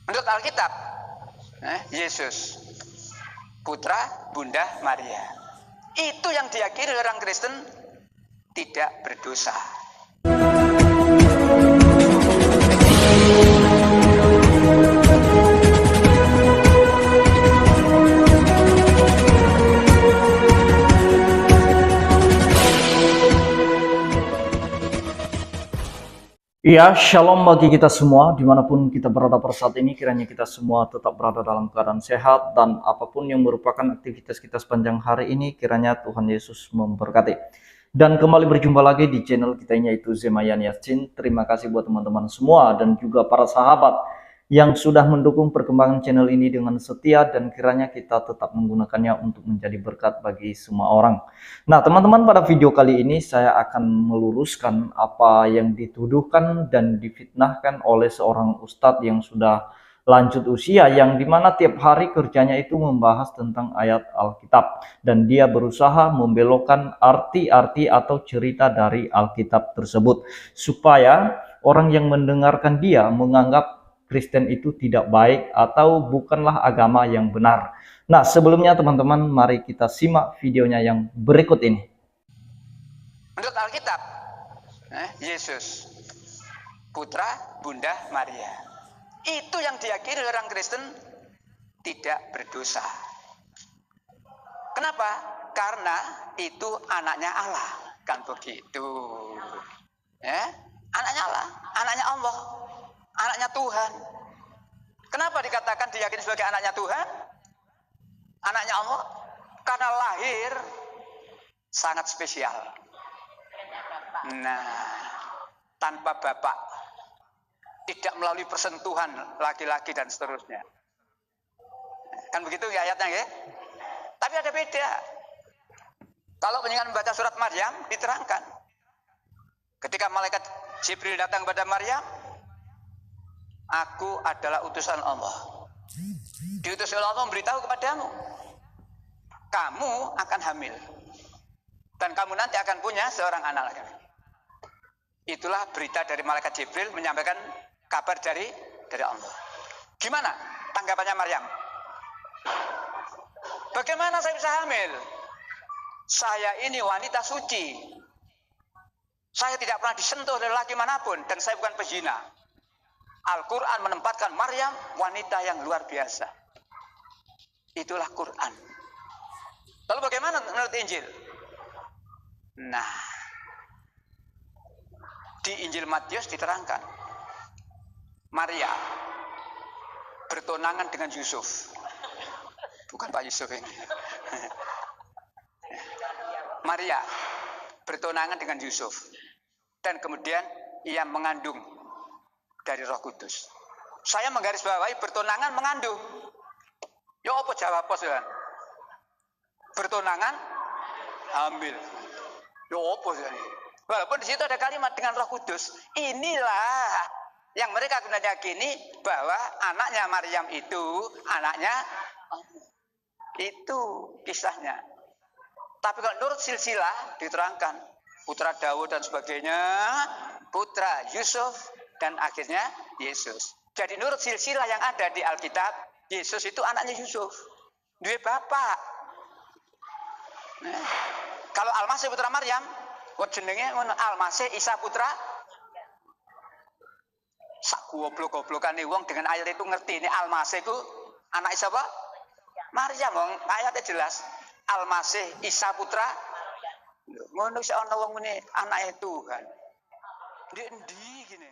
Menurut Alkitab, Yesus, putra Bunda Maria. Itu yang diyakini orang Kristen tidak berdosa. Ya, shalom bagi kita semua, dimanapun kita berada pada saat ini, kiranya kita semua tetap berada dalam keadaan sehat, dan apapun yang merupakan aktivitas kita sepanjang hari ini, kiranya Tuhan Yesus memberkati. Dan kembali berjumpa lagi di channel kita ini, yaitu Zemayan Yasin. Terima kasih buat teman-teman semua, dan juga para sahabat yang sudah mendukung perkembangan channel ini dengan setia, dan kiranya kita tetap menggunakannya untuk menjadi berkat bagi semua orang. Nah teman-teman, pada video kali ini saya akan meluruskan apa yang dituduhkan dan difitnahkan oleh seorang ustadz yang sudah lanjut usia, yang dimana tiap hari kerjanya itu membahas tentang ayat Alkitab, dan dia berusaha membelokkan arti-arti atau cerita dari Alkitab tersebut supaya orang yang mendengarkan dia menganggap Kristen itu tidak baik atau bukanlah agama yang benar. Nah, sebelumnya teman-teman, mari kita simak videonya yang berikut ini. Menurut Alkitab, Yesus, putra Bunda Maria. Itu yang diyakini orang Kristen tidak berdosa. Kenapa? Karena itu anaknya Allah. Kan begitu. Ya, anaknya Allah, anaknya Allah, anaknya Tuhan. Kenapa dikatakan diyakini sebagai anaknya Tuhan? Anaknya Allah? Karena lahir sangat spesial. Nah, tanpa bapak, tidak melalui persentuhan laki-laki dan seterusnya. Kan begitu ya ayatnya ya? Tapi ada beda. Kalau penjenengan membaca surat Maryam, diterangkan. Ketika malaikat Jibril datang kepada Maryam, aku adalah utusan Allah. Diutus oleh Allah memberitahu kepadamu, kamu akan hamil. Dan kamu nanti akan punya seorang anak lagi. Itulah berita dari malaikat Jibril menyampaikan kabar dari Allah. Gimana tanggapannya Maryam? Bagaimana saya bisa hamil? Saya ini wanita suci. Saya tidak pernah disentuh oleh laki manapun, dan saya bukan pezina. Al-Quran menempatkan Maryam wanita yang luar biasa. Itulah Quran. Lalu bagaimana menurut Injil? Nah, di Injil Matius diterangkan, Maria bertunangan dengan Yusuf. Bukan Pak Yusuf ini. Maria bertunangan dengan Yusuf. Dan kemudian ia mengandung dari Roh Kudus. Saya menggarisbawahi bertunangan mengandung. Ya apa jawab kan? Bertunangan hamil. Ya apa sih? Walaupun di situ ada kalimat dengan Roh Kudus. Inilah yang mereka yakini bahwa anaknya Maryam itu anaknya Allah. Itu kisahnya. Tapi kalau menurut silsilah diterangkan putra Daud dan sebagainya, putra Yusuf, dan akhirnya Yesus. Jadi menurut silsilah yang ada di Alkitab, Yesus itu anaknya Yusuf. Dua bapak. Nah, kalau Al-Masih putra Maryam, jenenge Al-Masih Isa putra. Sak goblok-goblokane wong dengan ayat itu ngerti ini Al-Masih itu anak siapa? Maryam, wong ayatnya jelas. Al-Masih Isa putra. Ngono sik ana wong ngene anake Tuhan. Ndi gini.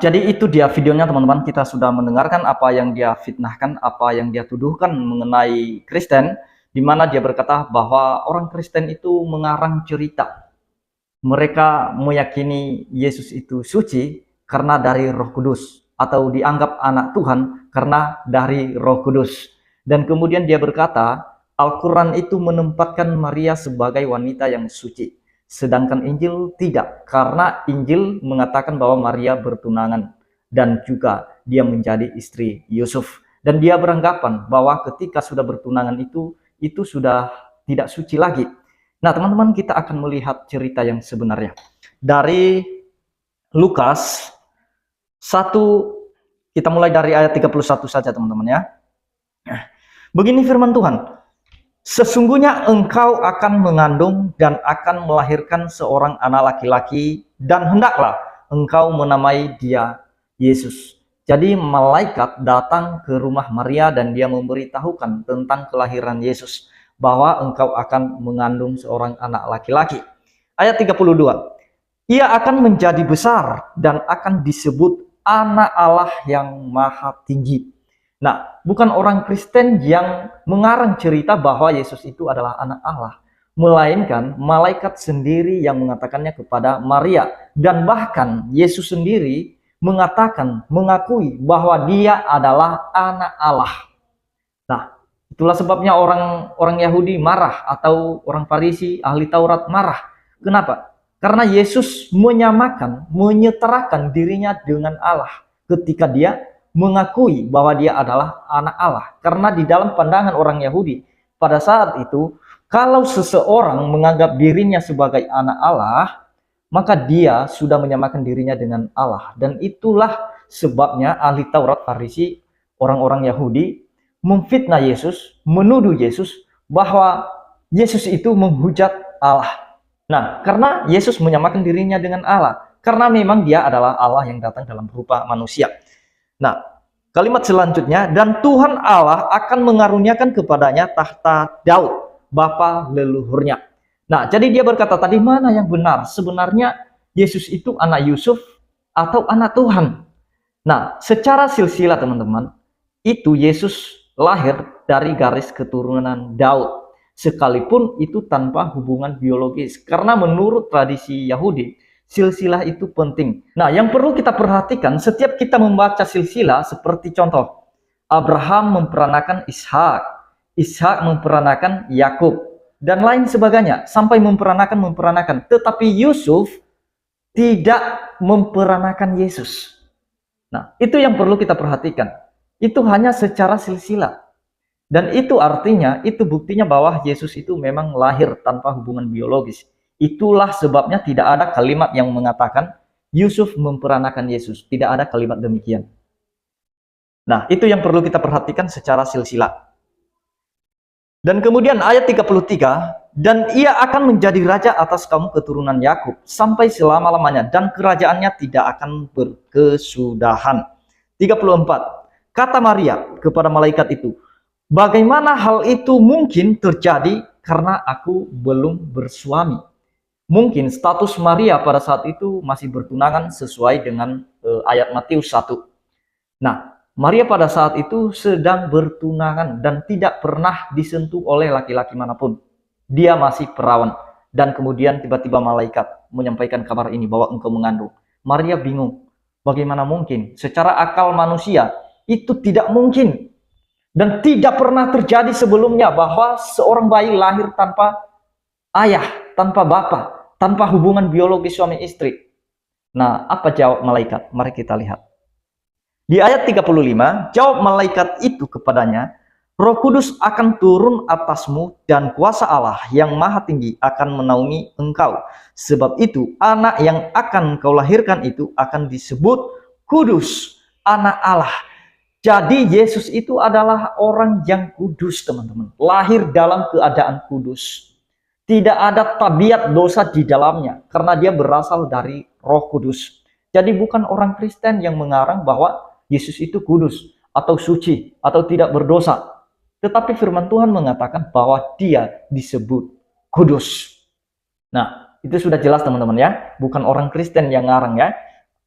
Jadi itu dia videonya teman-teman, kita sudah mendengarkan apa yang dia fitnahkan, apa yang dia tuduhkan mengenai Kristen, di mana dia berkata bahwa orang Kristen itu mengarang cerita. Mereka meyakini Yesus itu suci karena dari Roh Kudus, atau dianggap anak Tuhan karena dari Roh Kudus. Dan kemudian dia berkata, Al-Quran itu menempatkan Maria sebagai wanita yang suci. Sedangkan Injil tidak, karena Injil mengatakan bahwa Maria bertunangan dan juga dia menjadi istri Yusuf. Dan dia beranggapan bahwa ketika sudah bertunangan itu sudah tidak suci lagi. Nah teman-teman, kita akan melihat cerita yang sebenarnya. Dari Lukas 1 Kita mulai dari ayat 31 saja teman-teman ya. Begini firman Tuhan, sesungguhnya engkau akan mengandung dan akan melahirkan seorang anak laki-laki, dan hendaklah engkau menamai dia Yesus. Jadi malaikat datang ke rumah Maria dan dia memberitahukan tentang kelahiran Yesus, bahwa engkau akan mengandung seorang anak laki-laki. Ayat 32, ia akan menjadi besar dan akan disebut anak Allah yang maha tinggi. Nah, bukan orang Kristen yang mengarang cerita bahwa Yesus itu adalah anak Allah, melainkan malaikat sendiri yang mengatakannya kepada Maria. Dan bahkan Yesus sendiri mengakui bahwa dia adalah anak Allah. Nah, itulah sebabnya orang Yahudi marah, atau orang Farisi, ahli Taurat marah. Kenapa? Karena Yesus menyetarakan dirinya dengan Allah ketika dia mengakui bahwa dia adalah anak Allah. Karena di dalam pandangan orang Yahudi pada saat itu, kalau seseorang menganggap dirinya sebagai anak Allah, maka dia sudah menyamakan dirinya dengan Allah. Dan itulah sebabnya ahli Taurat, Farisi, orang-orang Yahudi memfitnah Yesus, menuduh Yesus bahwa Yesus itu menghujat Allah. Nah, karena Yesus menyamakan dirinya dengan Allah, karena memang dia adalah Allah yang datang dalam rupa manusia. Nah, kalimat selanjutnya, dan Tuhan Allah akan mengaruniakan kepadanya tahta Daud, bapa leluhurnya. Nah, jadi dia berkata tadi, mana yang benar? Sebenarnya Yesus itu anak Yusuf atau anak Tuhan? Nah, secara silsilah teman-teman, itu Yesus lahir dari garis keturunan Daud. Sekalipun itu tanpa hubungan biologis, karena menurut tradisi Yahudi, silsilah itu penting. Nah, yang perlu kita perhatikan setiap kita membaca silsilah, seperti contoh, Abraham memperanakan Ishak, Ishak memperanakan Yakub, dan lain sebagainya, sampai memperanakan. Tetapi Yusuf tidak memperanakan Yesus. Nah, itu yang perlu kita perhatikan. Itu hanya secara silsilah. Dan itu artinya, itu buktinya bahwa Yesus itu memang lahir tanpa hubungan biologis. Itulah sebabnya tidak ada kalimat yang mengatakan Yusuf memperanakan Yesus. Tidak ada kalimat demikian. Nah, itu yang perlu kita perhatikan secara silsilah. Dan kemudian ayat 33, dan ia akan menjadi raja atas kaum keturunan Yakub sampai selama-lamanya, dan kerajaannya tidak akan berkesudahan. 34, kata Maria kepada malaikat itu, bagaimana hal itu mungkin terjadi karena aku belum bersuami? Mungkin status Maria pada saat itu masih bertunangan sesuai dengan ayat Matius 1. Nah, Maria pada saat itu sedang bertunangan dan tidak pernah disentuh oleh laki-laki manapun. Dia masih perawan. Dan kemudian tiba-tiba malaikat menyampaikan kabar ini bahwa engkau mengandung. Maria bingung. Bagaimana mungkin? Secara akal manusia itu tidak mungkin. Dan tidak pernah terjadi sebelumnya bahwa seorang bayi lahir tanpa ayah, tanpa bapak, tanpa hubungan biologis suami istri. Nah, apa jawab malaikat? Mari kita lihat. Di ayat 35, jawab malaikat itu kepadanya, Roh Kudus akan turun atasmu dan kuasa Allah yang maha tinggi akan menaungi engkau. Sebab itu anak yang akan kau lahirkan itu akan disebut kudus, anak Allah. Jadi Yesus itu adalah orang yang kudus, teman-teman. Lahir dalam keadaan kudus. Tidak ada tabiat dosa di dalamnya, karena dia berasal dari Roh Kudus. Jadi bukan orang Kristen yang mengarang bahwa Yesus itu kudus, atau suci, atau tidak berdosa. Tetapi firman Tuhan mengatakan bahwa dia disebut kudus. Nah, itu sudah jelas teman-teman ya. Bukan orang Kristen yang ngarang ya.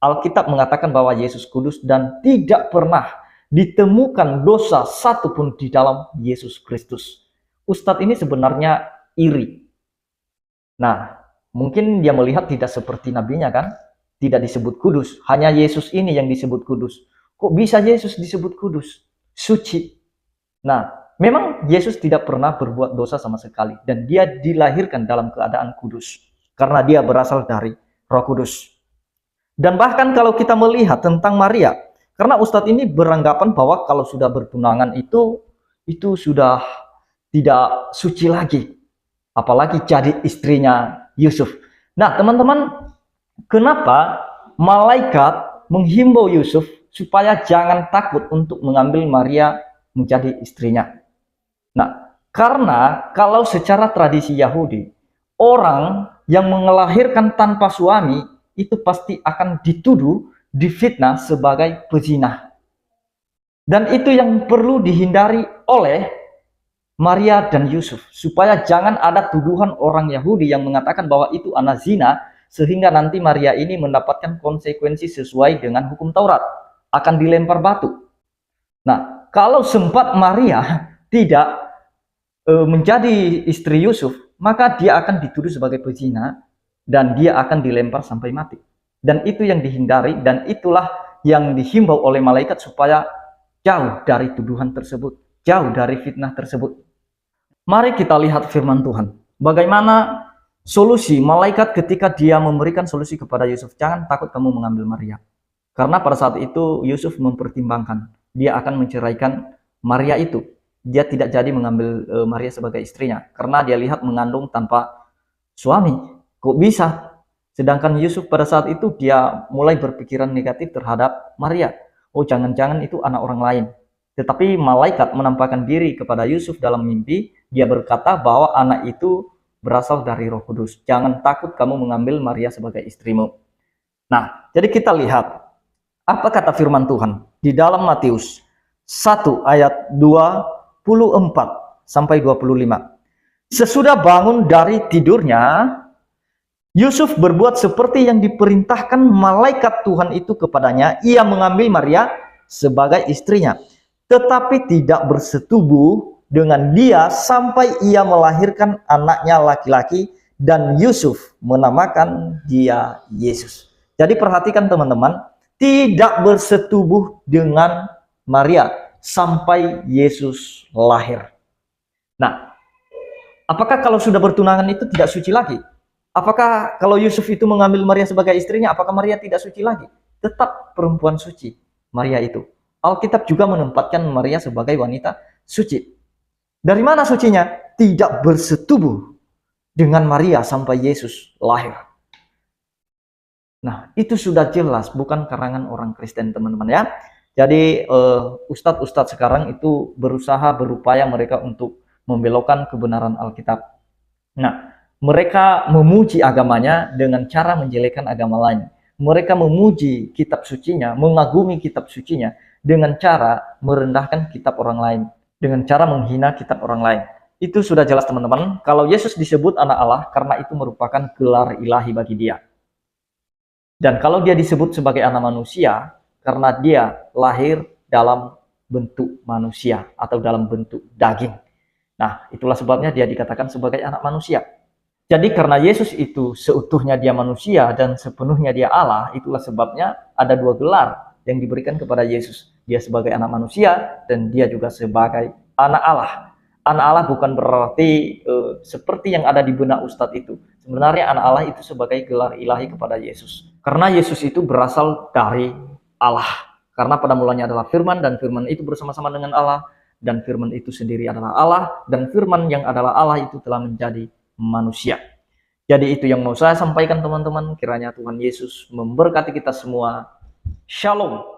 Alkitab mengatakan bahwa Yesus kudus dan tidak pernah ditemukan dosa satupun di dalam Yesus Kristus. Ustadz ini sebenarnya iri. Nah, mungkin dia melihat tidak seperti nabinya kan? Tidak disebut kudus. Hanya Yesus ini yang disebut kudus. Kok bisa Yesus disebut kudus? Suci. Nah, memang Yesus tidak pernah berbuat dosa sama sekali. Dan dia dilahirkan dalam keadaan kudus. Karena dia berasal dari Roh Kudus. Dan bahkan kalau kita melihat tentang Maria, karena Ustadz ini beranggapan bahwa kalau sudah bertunangan itu sudah tidak suci lagi. Apalagi jadi istrinya Yusuf. Nah teman-teman, kenapa malaikat menghimbau Yusuf supaya jangan takut untuk mengambil Maria menjadi istrinya. Nah, karena kalau secara tradisi Yahudi, orang yang melahirkan tanpa suami itu pasti akan dituduh, difitnah sebagai pezina. Dan itu yang perlu dihindari oleh Maria dan Yusuf, supaya jangan ada tuduhan orang Yahudi yang mengatakan bahwa itu anak zina, sehingga nanti Maria ini mendapatkan konsekuensi sesuai dengan hukum Taurat, akan dilempar batu. Nah, kalau sempat Maria tidak menjadi istri Yusuf, maka dia akan dituduh sebagai pezina dan dia akan dilempar sampai mati. Dan itu yang dihindari, dan itulah yang dihimbau oleh malaikat supaya jauh dari tuduhan tersebut, jauh dari fitnah tersebut. Mari kita lihat firman Tuhan. Bagaimana solusi malaikat ketika dia memberikan solusi kepada Yusuf. Jangan takut kamu mengambil Maria. Karena pada saat itu Yusuf mempertimbangkan. Dia akan menceraikan Maria itu. Dia tidak jadi mengambil Maria sebagai istrinya. Karena dia lihat mengandung tanpa suami. Kok bisa? Sedangkan Yusuf pada saat itu dia mulai berpikiran negatif terhadap Maria. Oh, jangan-jangan itu anak orang lain. Tetapi malaikat menampakkan diri kepada Yusuf dalam mimpi. Dia berkata bahwa anak itu berasal dari Roh Kudus. Jangan takut kamu mengambil Maria sebagai istrimu. Nah, jadi kita lihat apa kata firman Tuhan di dalam Matius 1 ayat 24 sampai 25. Sesudah bangun dari tidurnya, Yusuf berbuat seperti yang diperintahkan malaikat Tuhan itu kepadanya. Ia mengambil Maria sebagai istrinya, tetapi tidak bersetubuh dengan dia sampai ia melahirkan anaknya laki-laki, dan Yusuf menamakan dia Yesus. Jadi perhatikan teman-teman, tidak bersetubuh dengan Maria sampai Yesus lahir. Nah, apakah kalau sudah bertunangan itu tidak suci lagi? Apakah kalau Yusuf itu mengambil Maria sebagai istrinya, apakah Maria tidak suci lagi? Tetap perempuan suci Maria itu. Alkitab juga menempatkan Maria sebagai wanita suci. Dari mana sucinya? Tidak bersetubuh dengan Maria sampai Yesus lahir. Nah, itu sudah jelas, bukan karangan orang Kristen, teman-teman ya. Jadi ustadz-ustadz sekarang itu berusaha, berupaya mereka untuk membelokkan kebenaran Alkitab. Nah, mereka memuji agamanya dengan cara menjelekkan agama lain. Mereka memuji kitab sucinya, mengagumi kitab sucinya dengan cara merendahkan kitab orang lain, dengan cara menghina kitab orang lain. Itu sudah jelas teman-teman, kalau Yesus disebut anak Allah karena itu merupakan gelar ilahi bagi dia. Dan kalau dia disebut sebagai anak manusia karena dia lahir dalam bentuk manusia atau dalam bentuk daging. Nah, itulah sebabnya dia dikatakan sebagai anak manusia. Jadi karena Yesus itu seutuhnya dia manusia dan sepenuhnya dia Allah, itulah sebabnya ada dua gelar yang diberikan kepada Yesus. Dia sebagai anak manusia dan dia juga sebagai anak Allah. Anak Allah bukan berarti seperti yang ada di benak Ustadz itu. Sebenarnya anak Allah itu sebagai gelar ilahi kepada Yesus. Karena Yesus itu berasal dari Allah. Karena pada mulanya adalah firman, dan firman itu bersama-sama dengan Allah. Dan firman itu sendiri adalah Allah. Dan firman yang adalah Allah itu telah menjadi manusia. Jadi itu yang mau saya sampaikan teman-teman. Kiranya Tuhan Yesus memberkati kita semua. Shalom.